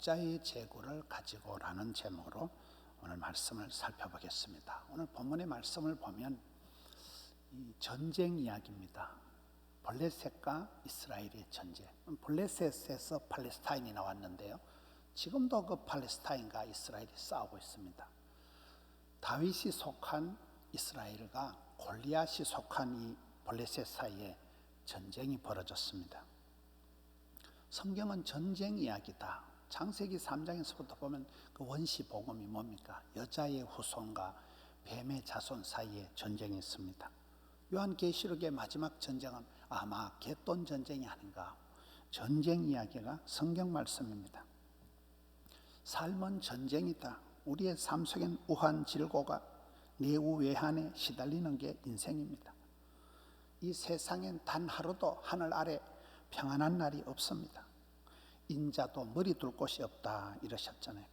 각자의 재고를 가지고 오라는 제목으로 오늘 말씀을 살펴보겠습니다. 오늘 본문의 말씀을 보면 이 전쟁 이야기입니다. 블레셋과 이스라엘의 전쟁. 블레셋에서 팔레스타인이 나왔는데요, 지금도 그 팔레스타인과 이스라엘이 싸우고 있습니다. 다윗이 속한 이스라엘과 골리앗이 속한 이 블레셋 사이에 전쟁이 벌어졌습니다. 성경은 전쟁 이야기다. 창세기 3장에서부터 보면 그 원시 복음이 뭡니까? 여자의 후손과 뱀의 자손 사이에 전쟁이 있습니다. 요한계시록의 마지막 전쟁은 아마 겟돈 전쟁이 아닌가. 전쟁 이야기가 성경 말씀입니다. 삶은 전쟁이다. 우리의 삶 속엔 우환질고가 내우외환에 시달리는 게 인생입니다. 이 세상엔 단 하루도 하늘 아래 평안한 날이 없습니다. 인자도 머리 둘 곳이 없다 이러셨잖아요.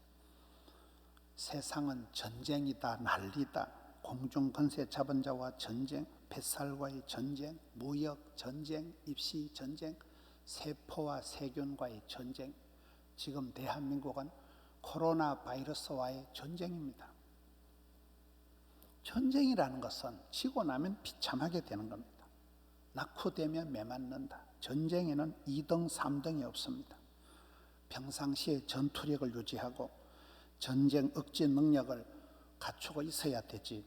세상은 전쟁이다, 난리다. 공중 권세 잡은 자와 전쟁, 뱃살과의 전쟁, 무역 전쟁, 입시 전쟁, 세포와 세균과의 전쟁. 지금 대한민국은 코로나 바이러스와의 전쟁입니다. 전쟁이라는 것은 지고 나면 비참하게 되는 겁니다. 낙후되면 매맞는다. 전쟁에는 2등, 3등이 없습니다. 평상시에 전투력을 유지하고 전쟁 억제 능력을 갖추고 있어야 되지,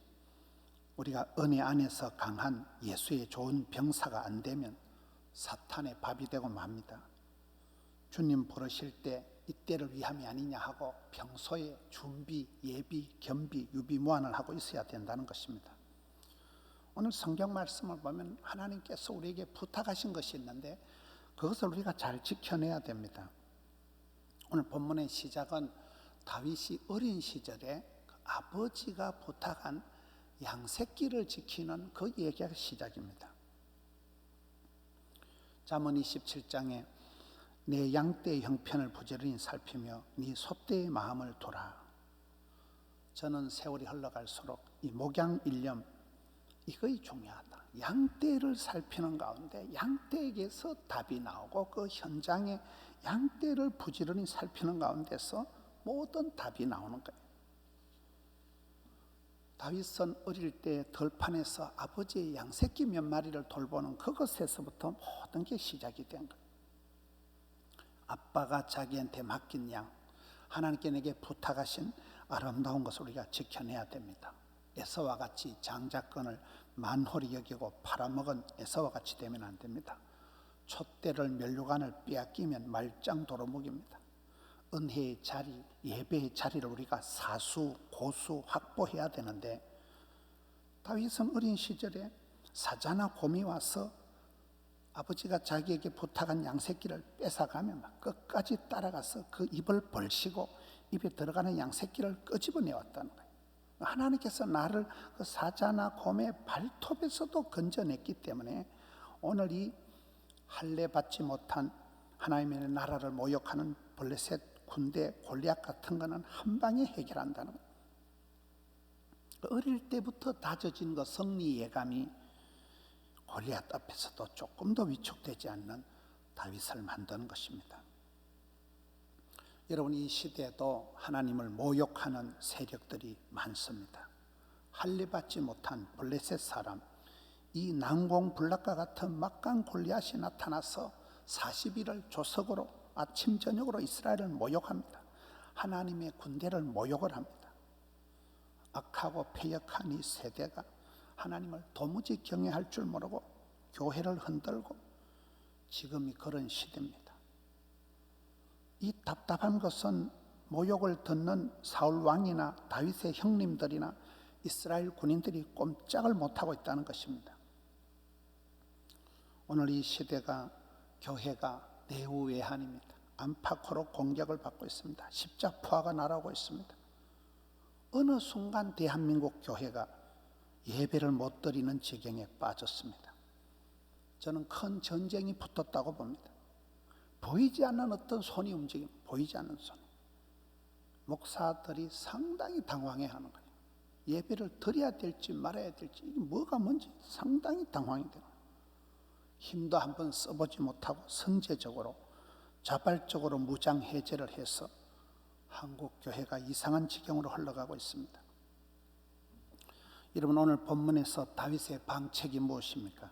우리가 은혜 안에서 강한 예수의 좋은 병사가 안 되면 사탄의 밥이 되고 맙니다. 주님 부르실 때 이때를 위함이 아니냐 하고 평소에 준비, 예비, 겸비, 유비무환을 하고 있어야 된다는 것입니다. 오늘 성경 말씀을 보면 하나님께서 우리에게 부탁하신 것이 있는데 그것을 우리가 잘 지켜내야 됩니다. 오늘 본문의 시작은 다윗이 어린 시절에 아버지가 부탁한 양새끼를 지키는 그 얘기가 시작입니다. 잠언 27장에 내 양떼의 형편을 부지런히 살피며 네 소떼의 마음을 돌아. 저는 세월이 흘러갈수록 이 목양 일념, 이것이 중요하다. 양떼를 살피는 가운데 양떼에게서 답이 나오고 그 현장에 양떼를 부지런히 살피는 가운데서 모든 답이 나오는 거예요. 다윗은 어릴 때 들판에서 아버지의 양새끼 몇 마리를 돌보는 그것에서부터 모든 게 시작이 된 거예요. 아빠가 자기한테 맡긴 양, 하나님께 내게 부탁하신 아름다운 것을 우리가 지켜내야 됩니다. 에서와 같이 장자권을 만홀히 여기고 팔아먹은 에서와 같이 되면 안 됩니다. 촛대를 면류관을 빼앗기면 말짱 도루묵입니다. 은혜의 자리, 예배의 자리를 우리가 사수, 고수 확보해야 되는데 다윗은 어린 시절에 사자나 곰이 와서 아버지가 자기에게 부탁한 양새끼를 뺏어가면 막 끝까지 따라가서 그 입을 벌시고 입에 들어가는 양새끼를 끄집어내왔다는 거예요. 하나님께서 나를 그 사자나 곰의 발톱에서도 건져냈기 때문에 오늘 이 할례 받지 못한 하나님의 나라를 모욕하는 블레셋 군대 골리앗 같은 거는 한 방에 해결한다는 거예요. 어릴 때부터 다져진 그 승리 예감이 골리앗 앞에서도 조금 더 위축되지 않는 다윗을 만드는 것입니다. 여러분, 이 시대에도 하나님을 모욕하는 세력들이 많습니다. 할례받지 못한 블레셋 사람, 이 난공불락과 같은 막강 골리앗이 나타나서 40일을 조석으로 아침 저녁으로 이스라엘을 모욕합니다. 하나님의 군대를 모욕을 합니다. 악하고 패역한 이 세대가 하나님을 도무지 경외할 줄 모르고 교회를 흔들고 지금이 그런 시대입니다. 이 답답한 것은 모욕을 듣는 사울 왕이나 다윗의 형님들이나 이스라엘 군인들이 꼼짝을 못하고 있다는 것입니다. 오늘 이 시대가 교회가 내우외환입니다. 안팎으로 공격을 받고 있습니다. 십자포화가 날아오고 있습니다. 어느 순간 대한민국 교회가 예배를 못 드리는 지경에 빠졌습니다. 저는 큰 전쟁이 붙었다고 봅니다. 보이지 않는 어떤 손이 움직임, 보이지 않는 손. 목사들이 상당히 당황해하는 거예요. 예배를 드려야 될지 말아야 될지, 이게 뭐가 뭔지 상당히 당황이 돼요. 힘도 한번 써보지 못하고 선제적으로 자발적으로 무장 해제를 해서 한국 교회가 이상한 지경으로 흘러가고 있습니다. 여러분, 오늘 본문에서 다윗의 방책이 무엇입니까?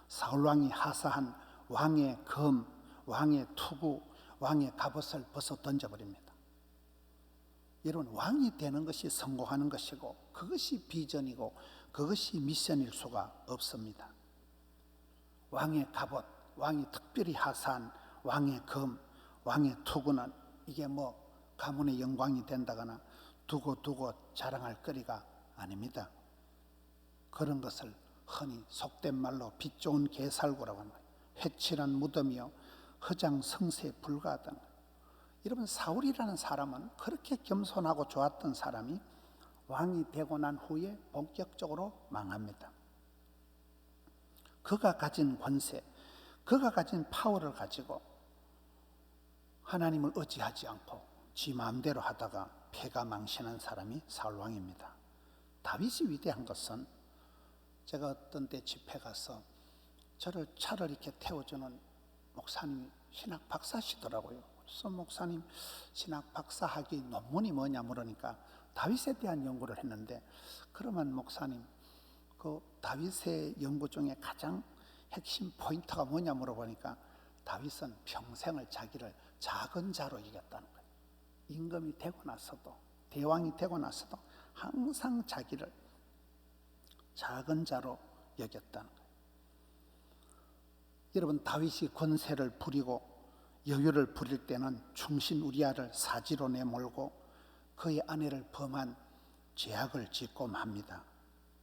사울 왕이 하사한 왕의 검, 왕의 투구, 왕의 갑옷을 벗어 던져버립니다. 여러분, 왕이 되는 것이 성공하는 것이고 그것이 비전이고 그것이 미션일 수가 없습니다. 왕의 갑옷, 왕이 특별히 하사한 왕의 검, 왕의 투구는 이게 뭐 가문의 영광이 된다거나 두고 자랑할 거리가 아닙니다. 그런 것을 흔히 속된 말로 빛 좋은 개살구라고 합니다. 회칠한 무덤이요 허장성세에 불과하다는 거예요. 여러분, 사울이라는 사람은 그렇게 겸손하고 좋았던 사람이 왕이 되고 난 후에 본격적으로 망합니다. 그가 가진 권세, 그가 가진 파워를 가지고 하나님을 의지하지 않고 지 마음대로 하다가 패가 망신한 사람이 사울 왕입니다. 다윗이 위대한 것은, 제가 어떤 때 집회 가서 저를 차를 이렇게 태워주는 목사님이 신학 박사시더라고요. 그래서 목사님, 신학 박사학위 논문이 뭐냐 물으니까 다윗에 대한 연구를 했는데, 그러면 목사님, 그 다윗의 연구 중에 가장 핵심 포인트가 뭐냐 물어보니까 다윗은 평생을 자기를 작은 자로 이겼다는 거예요. 임금이 되고 나서도, 대왕이 되고 나서도 항상 자기를 작은 자로 여겼다는 거예요. 여러분, 다윗이 권세를 부리고 여유를 부릴 때는 충신 우리아를 사지로 내몰고 그의 아내를 범한 죄악을 짓고 맙니다.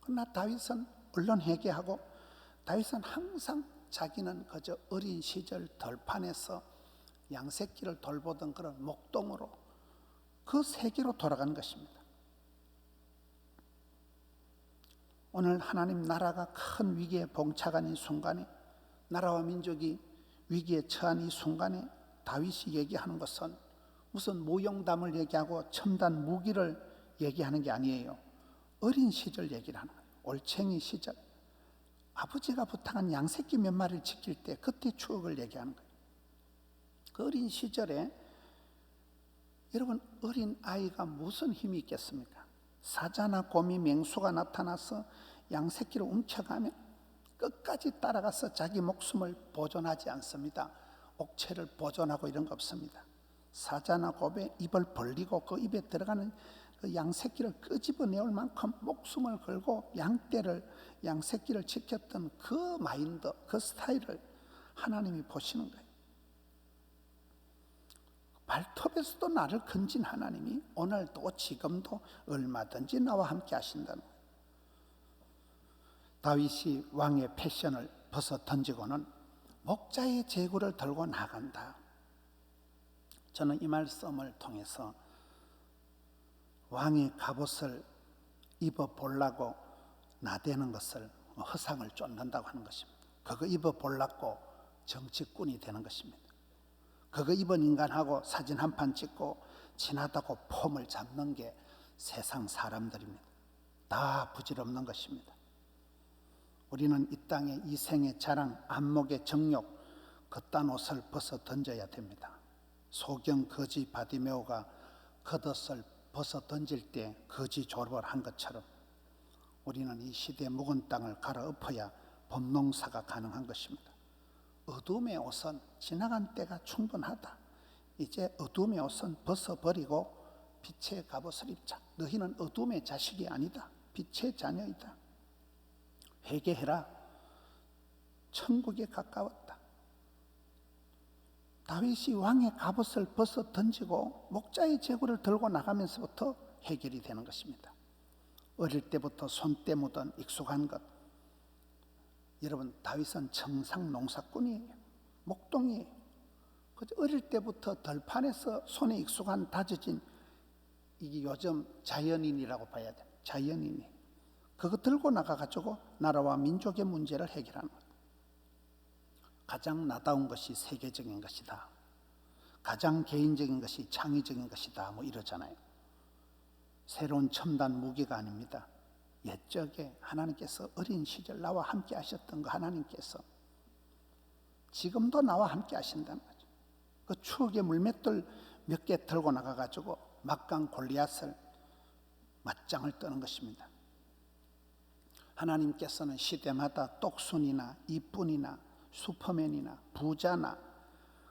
그러나 다윗은 얼른 회개하고, 다윗은 항상 자기는 그저 어린 시절 들판에서 양새끼를 돌보던 그런 목동으로 그 세계로 돌아간 것입니다. 오늘 하나님 나라가 큰 위기에 봉착한 이 순간에, 나라와 민족이 위기에 처한 이 순간에 다윗이 얘기하는 것은 무슨 무용담을 얘기하고 첨단 무기를 얘기하는 게 아니에요. 어린 시절 얘기를 하는 거예요. 올챙이 시절, 아버지가 부탁한 양새끼 몇 마리를 지킬 때 그때 추억을 얘기하는 거예요. 그 어린 시절에, 여러분, 어린 아이가 무슨 힘이 있겠습니까? 사자나 곰이, 맹수가 나타나서 양새끼를 훔쳐가면 끝까지 따라가서 자기 목숨을 보존하지 않습니다. 옥체를 보존하고 이런 거 없습니다. 사자나 곰의 입을 벌리고 그 입에 들어가는 그 양새끼를 끄집어내올 만큼 목숨을 걸고 양새끼를 지켰던 그 마인드, 그 스타일을 하나님이 보시는 거예요. 발톱에서도 나를 건진 하나님이 오늘도 지금도 얼마든지 나와 함께 하신다는 거예요. 다윗이 왕의 패션을 벗어 던지고는 목자의 제구를 들고 나간다. 저는 이 말씀을 통해서 왕의 갑옷을 입어보려고 나대는 것을 허상을 쫓는다고 하는 것입니다. 그거 입어보려고 정치꾼이 되는 것입니다. 그거 입은 인간하고 사진 한 판 찍고 친하다고 폼을 잡는 게 세상 사람들입니다. 다 부질없는 것입니다. 우리는 이 땅에 이생의 자랑, 안목의 정욕, 그딴 옷을 벗어 던져야 됩니다. 소경 거지 바디메오가 겉옷을 벗어 던질 때 거지 졸업을 한 것처럼 우리는 이 시대의 묵은 땅을 갈아엎어야 범농사가 가능한 것입니다. 어둠의 옷은 지나간 때가 충분하다. 이제 어둠의 옷은 벗어버리고 빛의 갑옷을 입자. 너희는 어둠의 자식이 아니다. 빛의 자녀이다. 회개해라. 천국에 가까웠다. 다윗이 왕의 갑옷을 벗어 던지고 목자의 제구를 들고 나가면서부터 해결이 되는 것입니다. 어릴 때부터 손때 묻은 익숙한 것. 여러분, 다윗은 정상 농사꾼이에요. 목동이에요. 어릴 때부터 들판에서 손에 익숙한 다져진, 이게 요즘 자연인이라고 봐야 돼요. 자연인이. 그거 들고 나가가지고 나라와 민족의 문제를 해결하는 것. 가장 나다운 것이 세계적인 것이다. 가장 개인적인 것이 창의적인 것이다. 뭐 이러잖아요. 새로운 첨단 무기가 아닙니다. 옛적에 하나님께서 어린 시절 나와 함께 하셨던 그 하나님께서 지금도 나와 함께 하신다는 거죠. 그 추억의 물맷돌 몇 개 들고 나가가지고 막강 골리앗을 맞짱을 뜨는 것입니다. 하나님께서는 시대마다 똑순이나 이뿐이나 슈퍼맨이나 부자나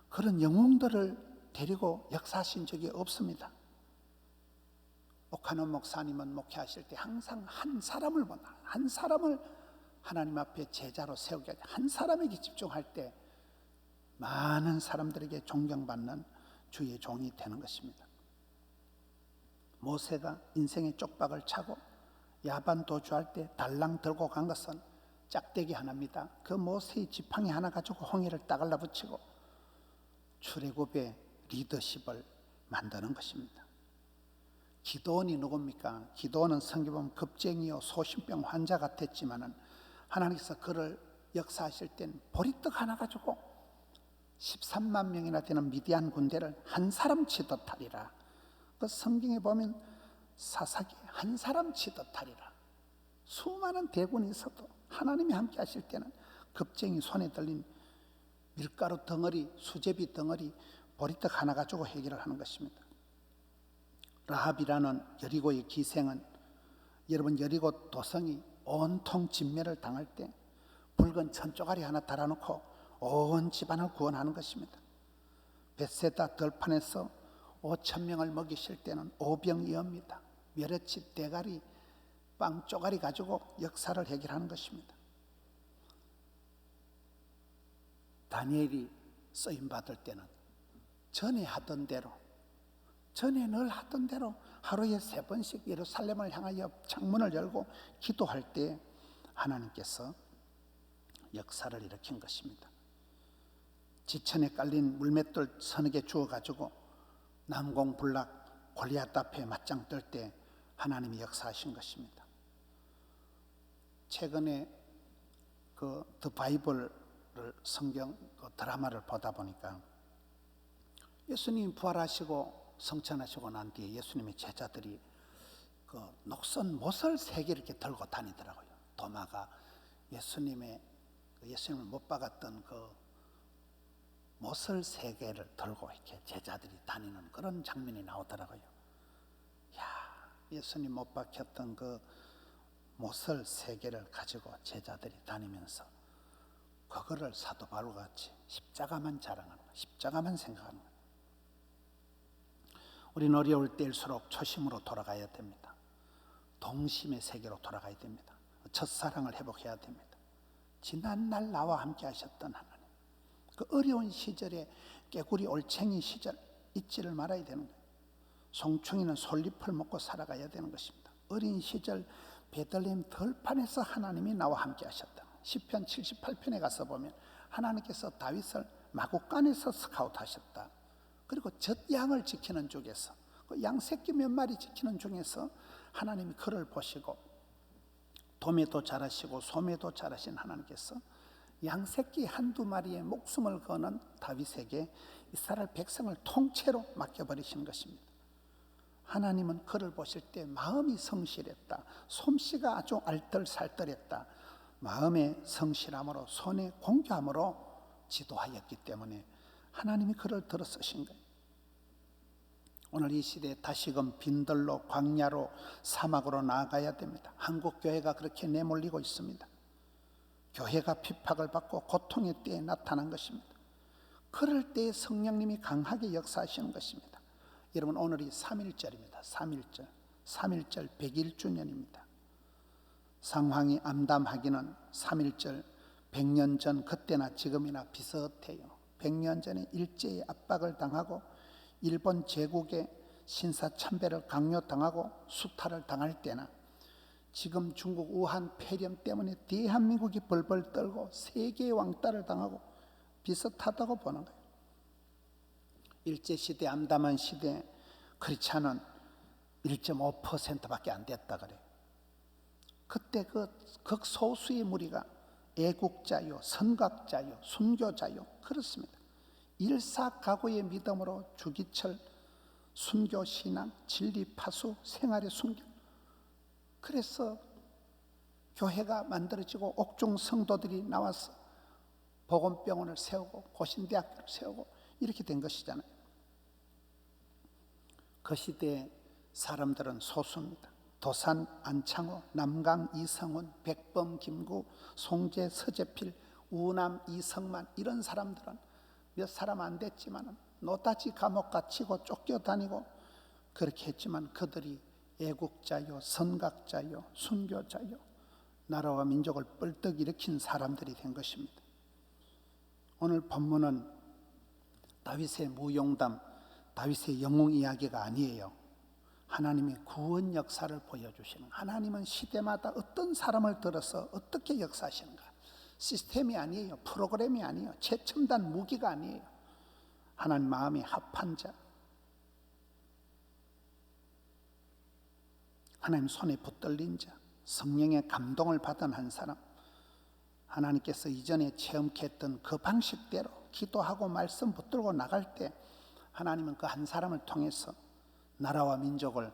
그런 영웅들을 데리고 역사하신 적이 없습니다. 오카노 목사님은 목회하실 때 항상 한 사람을 본다. 한 사람을 하나님 앞에 제자로 세우게 하자. 한 사람에게 집중할 때 많은 사람들에게 존경받는 주의 종이 되는 것입니다. 모세가 인생의 쪽박을 차고 야반 도주할 때 달랑 들고 간 것은 짝대기 하나입니다. 그 모세의 지팡이 하나 가지고 홍해를 딱 갈라붙이고 출애굽의 리더십을 만드는 것입니다. 기도원이 누굽니까? 기도원은 성경 보면 겁쟁이요 소신병 환자 같았지만은 하나님께서 그를 역사하실 땐 보리떡 하나 가지고 13만 명이나 되는 미디안 군대를 한 사람 치듯 하리라. 그 성경에 보면 사사기 한 사람 치듯 하리라. 수많은 대군이 있어도 하나님이 함께 하실 때는 겁쟁이 손에 들린 밀가루 덩어리, 수제비 덩어리, 보리떡 하나 가지고 해결을 하는 것입니다. 라합이라는 여리고의 기생은 여러분 여리고 도성이 온통 진멸을 당할 때 붉은 천조가리 하나 달아놓고 온 집안을 구원하는 것입니다. 벳세다 들판에서 5,000명을 먹이실 때는 오병이어입니다. 멸치 대가리, 빵 쪼가리 가지고 역사를 해결하는 것입니다. 다니엘이 쓰임받을 때는 전에 늘 하던 대로 하루에 3번씩 예루살렘을 향하여 창문을 열고 기도할 때 하나님께서 역사를 일으킨 것입니다. 지천에 깔린 물맷돌 서너 개 주워가지고 난공불락 골리앗 앞에 맞짱 뜰 때 하나님이 역사하신 것입니다. 최근에 더 바이블을 성경 드라마를 보다 보니까 예수님 부활하시고 성천하시고 난 뒤에 예수님의 제자들이 녹슨 못을 3개 이렇게 들고 다니더라고요. 도마가 예수님을 못 박았던 못을 3개를 들고 이렇게 제자들이 다니는 그런 장면이 나오더라고요. 예수님 못 박혔던 못을 3개를 가지고 제자들이 다니면서 그거를 사도 바울과 같이 십자가만 자랑하는 거예요. 십자가만 생각하는 거예요. 우리는 어려울 때일수록 초심으로 돌아가야 됩니다. 동심의 세계로 돌아가야 됩니다. 첫사랑을 회복해야 됩니다. 지난날 나와 함께 하셨던 하나님, 그 어려운 시절에 깨구리 올챙이 시절 잊지를 말아야 되는 거예요. 송충이는 솔잎을 먹고 살아가야 되는 것입니다. 어린 시절 베들레헴 들판에서 하나님이 나와 함께 하셨다. 시편 78편에 가서 보면 하나님께서 다윗을 마구간에서 스카우트하셨다. 그리고 젖양을 지키는 중에서 양 새끼 몇 마리 지키는 중에서 하나님이 그를 보시고 도매도 잘하시고 소매도 잘하신 하나님께서 양 새끼 한두 마리의 목숨을 거는 다윗에게 이스라엘 백성을 통째로 맡겨버리시는 것입니다. 하나님은 그를 보실 때 마음이 성실했다. 솜씨가 아주 알뜰살뜰했다. 마음의 성실함으로 손의 공교함으로 지도하였기 때문에 하나님이 그를 들어 쓰신 거예요. 오늘 이 시대에 다시금 빈들로 광야로 사막으로 나아가야 됩니다. 한국 교회가 그렇게 내몰리고 있습니다. 교회가 핍박을 받고 고통의 때에 나타난 것입니다. 그럴 때에 성령님이 강하게 역사하시는 것입니다. 여러분 오늘이 3.1절입니다. 3.1절 100일 주년입니다. 상황이 암담하기는 3.1절 100년 전 그때나 지금이나 비슷해요. 100년 전에 일제의 압박을 당하고 일본 제국의 신사참배를 강요당하고 수탈을 당할 때나 지금 중국 우한 폐렴 때문에 대한민국이 벌벌 떨고 세계의 왕따를 당하고 비슷하다고 보는 거예요. 일제시대 암담한 시대 크리스찬은 1.5%밖에 안 됐다 그래요. 그때 그 극소수의 무리가 애국자요, 선각자요, 순교자요 그렇습니다. 일사각오의 믿음으로 주기철, 순교신앙, 진리파수, 생활의 순결. 그래서 교회가 만들어지고 옥중 성도들이 나와서 복음병원을 세우고 고신대학교를 세우고 이렇게 된 것이잖아요. 그 시대의 사람들은 소수입니다. 도산 안창호, 남강 이성훈, 백범 김구, 송재 서재필, 우남 이성만, 이런 사람들은 몇 사람 안 됐지만 노다지 감옥 갇히고 쫓겨다니고 그렇게 했지만 그들이 애국자요, 선각자요, 순교자요, 나라와 민족을 뻘떡 일으킨 사람들이 된 것입니다. 오늘 본문은 다윗의 무용담, 다윗의 영웅 이야기가 아니에요. 하나님의 구원 역사를 보여주시는, 하나님은 시대마다 어떤 사람을 들어서 어떻게 역사하시는가. 시스템이 아니에요. 프로그램이 아니에요. 최첨단 무기가 아니에요. 하나님 마음이 합한 자, 하나님 손에 붙들린 자, 성령의 감동을 받은 한 사람, 하나님께서 이전에 체험케 했던 그 방식대로 기도하고 말씀 붙들고 나갈 때 하나님은 그 한 사람을 통해서 나라와 민족을,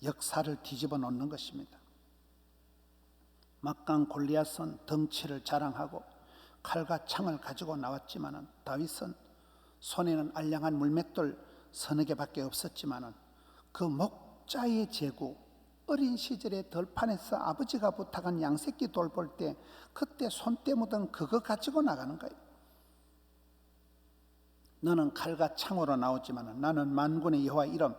역사를 뒤집어 놓는 것입니다. 막강 골리앗은 덩치를 자랑하고 칼과 창을 가지고 나왔지만 다윗은 손에는 알량한 물맷돌 서너 개밖에 없었지만 그 목자의 제구, 어린 시절에 들판에서 아버지가 부탁한 양새끼 돌볼 때 그때 손때 묻은 그거 가지고 나가는 거예요. 너는 칼과 창으로 나오지만 나는 만군의 여호와 이름,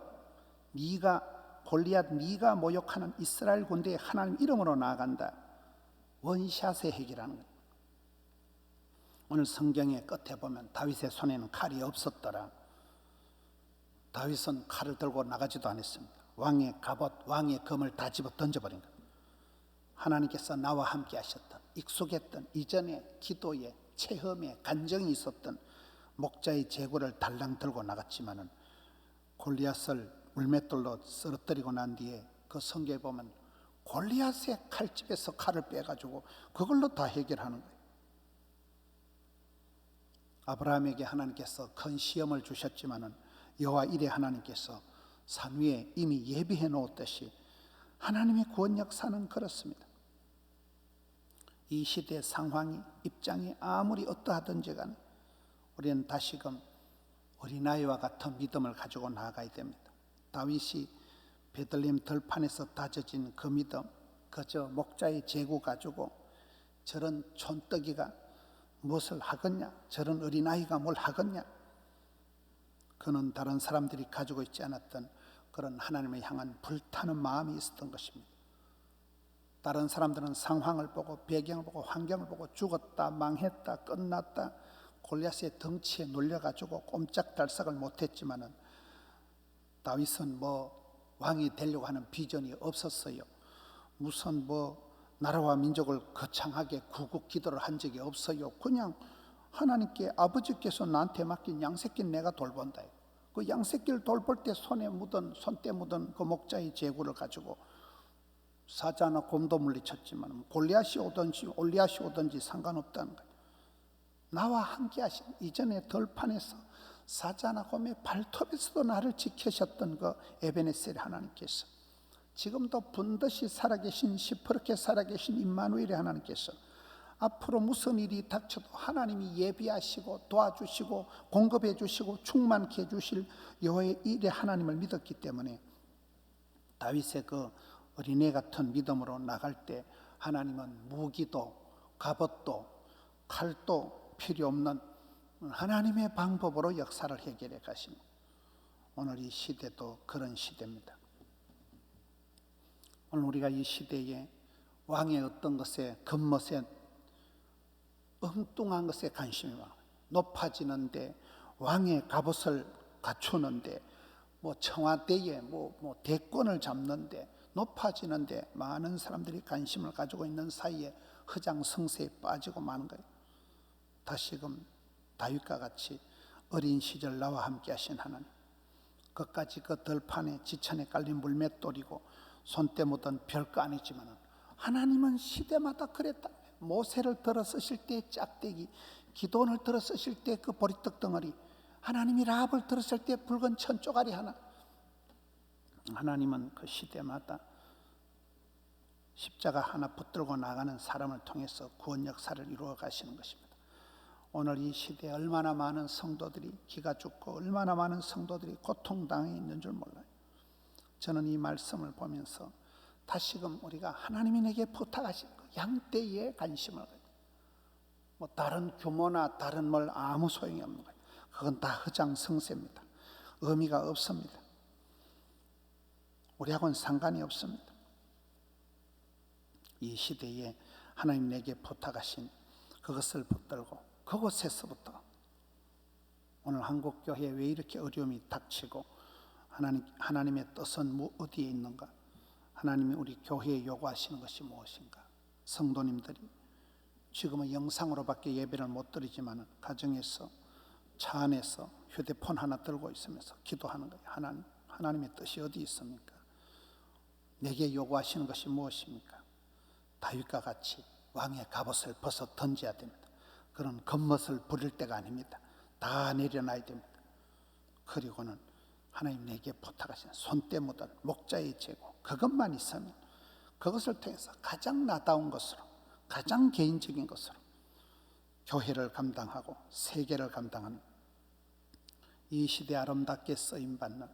네가 골리앗, 네가 모욕하는 이스라엘 군대의 하나님 이름으로 나아간다. 원샷의 핵이라는 거예요. 오늘 성경의 끝에 보면 다윗의 손에는 칼이 없었더라. 다윗은 칼을 들고 나가지도 않았습니다. 왕의 갑옷, 왕의 검을 다 집어 던져버린 거예요. 하나님께서 나와 함께 하셨던, 익숙했던 이전의 기도에, 체험에, 간정이 있었던 목자의 제구를 달랑 들고 나갔지만은 골리앗을 물맷돌로 쓰러뜨리고 난 뒤에 그 성경에 보면 골리앗의 칼집에서 칼을 빼가지고 그걸로 다 해결하는 거예요. 아브라함에게 하나님께서 큰 시험을 주셨지만은 여호와 이레 하나님께서 산 위에 이미 예비해 놓았듯이 하나님의 구원 역사는 그렇습니다. 이 시대의 상황이, 입장이 아무리 어떠하든지 간에 우리는 다시금 어린아이와 같은 믿음을 가지고 나아가야 됩니다. 다윗이 베들레헴 들판에서 다져진 그 믿음, 그저 목자의 제구 가지고 저런 촌뜨기가 무엇을 하겠냐, 저런 어린아이가 뭘 하겠냐, 그는 다른 사람들이 가지고 있지 않았던 그런 하나님을 향한 불타는 마음이 있었던 것입니다. 다른 사람들은 상황을 보고, 배경을 보고, 환경을 보고 죽었다, 망했다, 끝났다, 골리앗의 덩치에 놀려가지고 꼼짝달싹을 못했지만은 다윗은 왕이 되려고 하는 비전이 없었어요. 무슨 나라와 민족을 거창하게 구국 기도를 한 적이 없어요. 그냥 하나님께, 아버지께서 나한테 맡긴 양새끼는 내가 돌본다. 그 양새끼를 돌볼 때 손때 묻은 그 목자의 제구를 가지고 사자나 곰도 물리쳤지만 골리앗이 오든지 올리앗이 오든지 상관없다는 거예요. 나와 함께 하신, 이전에 들판에서 사자나 곰의 발톱에서도 나를 지키셨던 그 에베네셀 하나님께서, 지금도 분듯이 살아계신, 시퍼렇게 살아계신 임마누엘의 하나님께서 앞으로 무슨 일이 닥쳐도 하나님이 예비하시고 도와주시고 공급해 주시고 충만케 해주실 여호와의 일의 하나님을 믿었기 때문에 다윗의 그 어린애 같은 믿음으로 나갈 때 하나님은 무기도 갑옷도 칼도 필요 없는 하나님의 방법으로 역사를 해결해 가십니다. 오늘 이 시대도 그런 시대입니다. 오늘 우리가 이 시대에 왕의 어떤 것에, 겉멋에, 엉뚱한 것에 관심이 많아요. 높아지는데, 왕의 갑옷을 갖추는데, 청와대에 대권을 잡는데, 높아지는데 많은 사람들이 관심을 가지고 있는 사이에 허장성세에 빠지고 마는 거예요. 다시금 다윗과 같이 어린 시절 나와 함께 하신 하나님, 그까지 그 들판에 지천에 깔린 물맷돌이고 손때 묻은 별거 아니지만 하나님은 시대마다 그랬다. 모세를 들어 쓰실 때 짝대기, 기도원을 들어 쓰실 때 그 보리떡 덩어리, 하나님이 라합을 들었을 때 붉은 천 쪼가리 하나. 하나님은 그 시대마다 십자가 하나 붙들고 나가는 사람을 통해서 구원 역사를 이루어 가시는 것입니다. 오늘 이 시대에 얼마나 많은 성도들이 기가 죽고 얼마나 많은 성도들이 고통당해 있는 줄 몰라요. 저는 이 말씀을 보면서 다시금 우리가 하나님이 내게 부탁하신 양떼에 관심을 가지고 뭐 다른 규모나 다른 뭘 아무 소용이 없는 거예요. 그건 다 허장성세입니다. 의미가 없습니다. 우리하고는 상관이 없습니다. 이 시대에 하나님 내게 부탁하신 그것을 붙들고 그곳에서부터 오늘 한국교회에 왜 이렇게 어려움이 닥치고 하나님의 뜻은 어디에 있는가? 하나님이 우리 교회에 요구하시는 것이 무엇인가? 성도님들이 지금은 영상으로밖에 예배를 못 드리지만 가정에서 차 안에서 휴대폰 하나 들고 있으면서 기도하는 거예요. 하나님의 뜻이 어디 있습니까? 내게 요구하시는 것이 무엇입니까? 다윗과 같이 왕의 갑옷을 벗어 던져야 됩니다. 그런 겉멋을 부릴 때가 아닙니다. 다 내려놔야 됩니다. 그리고는 하나님 내게 부탁하신 손때 묻은 목자의 재고, 그것만 있으면 그것을 통해서 가장 나다운 것으로, 가장 개인적인 것으로 교회를 감당하고 세계를 감당하는 이 시대에 아름답게 쓰임받는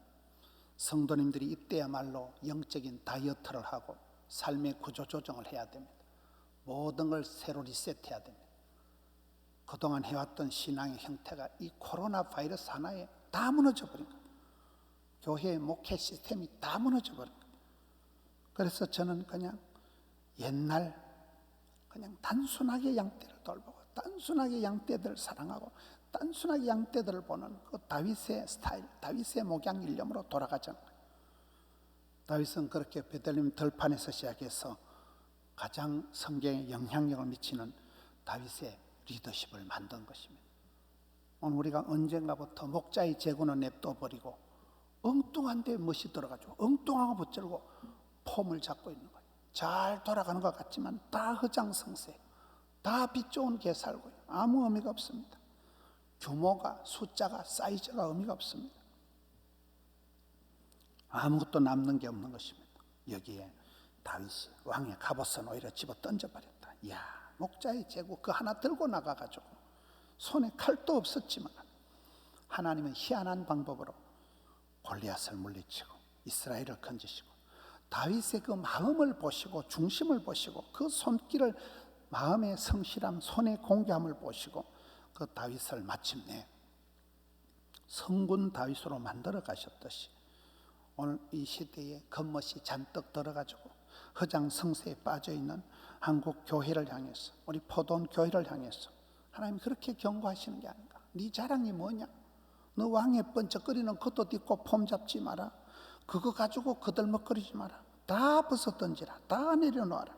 성도님들이 이때야말로 영적인 다이어트를 하고 삶의 구조조정을 해야 됩니다. 모든 걸 새로 리셋해야 됩니다. 그동안 해왔던 신앙의 형태가 이 코로나 바이러스 하나에 다 무너져 버린 거예요. 교회의 목회 시스템이 다 무너져 버린 거예요. 그래서 저는 그냥 옛날 그냥 단순하게 양떼를 돌보고 단순하게 양떼들을 사랑하고 단순하게 양떼들을 보는 그 다윗의 스타일, 다윗의 목양 일념으로 돌아가자는 거예요. 다윗은 그렇게 베들레헴 들판에서 시작해서 가장 성경에 영향력을 미치는 다윗의 리더십을 만든 것입니다. 오늘 우리가 언젠가부터 목자의 재고는 냅둬버리고 엉뚱한 데 멋이 들어가지고 엉뚱하고 붙들고 폼을 잡고 있는 거예요. 잘 돌아가는 것 같지만 다 허장성세, 다 빛 좋은 게 살고 있어요. 아무 의미가 없습니다. 규모가, 숫자가, 사이즈가 의미가 없습니다. 아무것도 남는 게 없는 것입니다. 여기에 다윗이 왕의 갑옷은 오히려 집어 던져버렸다. 이야, 목자의 재고 그 하나 들고 나가가지고 손에 칼도 없었지만 하나님은 희한한 방법으로 골리앗을 물리치고 이스라엘을 건지시고 다윗의 그 마음을 보시고 중심을 보시고 그 손길을, 마음의 성실함, 손의 공개함을 보시고 그 다윗을 마침내 성군 다윗으로 만들어 가셨듯이 오늘 이 시대에 겉멋이 잔뜩 들어가지고 허장성세에 빠져있는 한국 교회를 향해서, 우리 포도원 교회를 향해서 하나님 그렇게 경고하시는 게 아닌가. 네 자랑이 뭐냐? 너 왕에 번쩍거리는 겉옷 입고 폼 잡지 마라. 그거 가지고 거들먹거리지 마라. 다 벗어 던지라. 다 내려놓아라.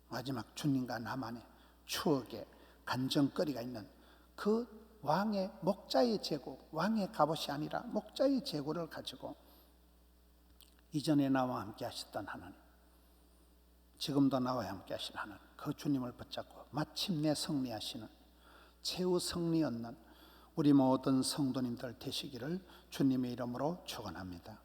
마지막 주님과 나만의 추억의 간정거리가 있는 그 왕의 목자의 재고, 왕의 갑옷이 아니라 목자의 재고를 가지고 이전에 나와 함께 하셨던 하나님, 지금도 나와 함께 하시는 하나님, 그 주님을 붙잡고 마침내 승리하시는, 최후 승리 얻는 우리 모든 성도님들 되시기를 주님의 이름으로 축원합니다.